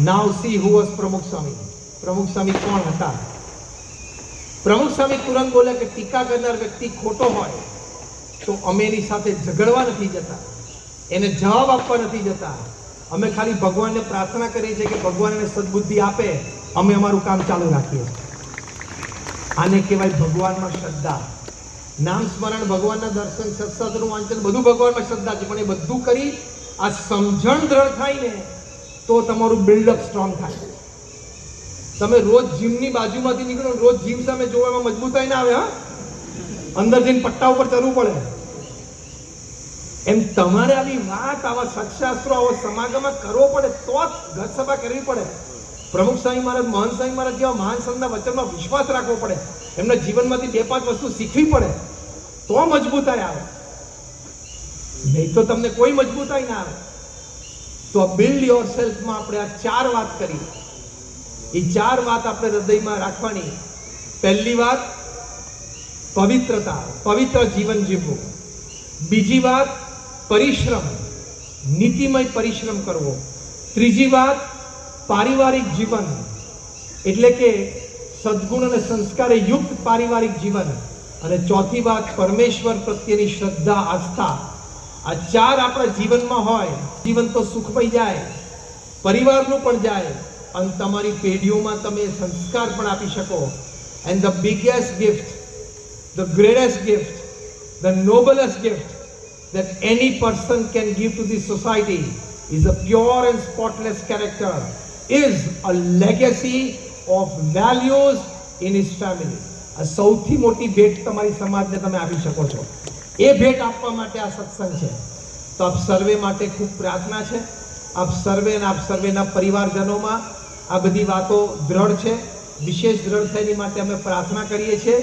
Now see who was પ્રમુખ સ્વામી. પ્રમુખ સ્વામી કોણ હતા? પ્રમુખ સ્વામી તુરંત બોલ્યા કે ટીકા કરનાર વ્યક્તિ ખોટો હોય તો અમે એની સાથે ઝઘડવા નથી જતા, એને જવાબ આપવા નથી જતા. અમે ખાલી ભગવાનને પ્રાર્થના કરીએ છીએ કે ભગવાન એને સદબુદ્ધિ આપે, અમે અમારું કામ ચાલુ રાખીએ. આને કહેવાય ભગવાનમાં શ્રદ્ધા. નામ સ્મરણ, ભગવાનના દર્શન, સત્સંગનું વાંચન, બધું ભગવાનમાં શ્રદ્ધા છે. પણ એ બધું કરી આ સમજણ દ્રઢ થાય ને તો તમારું બિલ્ડઅપ સ્ટ્રોંગ થાય. તમે રોજ જીમની બાજુમાંથી નીકળો, રોજ જીમ સામે જોવામાં મજબૂતાઈ ના આવે. અંદર જઈને પટ્ટા ઉપર ચડવું પડે. એમ તમારે આવી વાત, આવા સત્શાસ્ત્રો, આવો સમાગમ કરવો પડે તો જ ઘર સભા કરવી પડે. પ્રમુખ સ્વામી મહારાજ, મહંત સ્વામી મહારાજ જેવા મહાન સંતના વચનમાં વિશ્વાસ રાખવો પડે. એમના જીવનમાંથી 2-5 વસ્તુ શીખવી પડે તો મજબૂતાઈ આવે, નહીં તો તમને કોઈ મજબૂતાઈ ના આવે. તો બિલ્ડ યોર સેલ્ફમાં આપણે આ 4 વાત કરી. એ 4 વાત આપણે હૃદયમાં રાખવાની. પહેલી વાત પવિત્રતા, પવિત્ર જીવન જીવવું. બીજી વાત પરિશ્રમ, નીતિમય પરિશ્રમ કરવો. ત્રીજી વાત પારિવારિક જીવન, એટલે કે સદગુણ અને સંસ્કારે યુક્ત પારિવારિક જીવન. અને ચોથી વાત પરમેશ્વર પ્રત્યેની શ્રદ્ધા, આસ્થા. આ 4 આપણા જીવનમાં હોય, જીવન તો સુખમય જાય, પરિવારનું પણ જાય અને તમારી પેઢીઓમાં તમે સંસ્કાર પણ આપી શકો. And the biggest gift, the greatest gift, the noblest gift that any person can give to this society is a pure and spotless character, is a legacy of values in his family. આ સૌથી મોટી ભેટ તમારી સમાજને તમે આપી શકો છો. એ ભેટ આપવા માટે આ સત્સંગ છે. તો આપ સર્વે માટે ખૂબ પ્રાર્થના છે. આપ સર્વે અને આપ સર્વેના પરિવારજનોમાં આ બધી વાતો દ્રઢ છે, વિશેષ દ્રઢ થાય એની માટે અમે પ્રાર્થના કરીએ છીએ.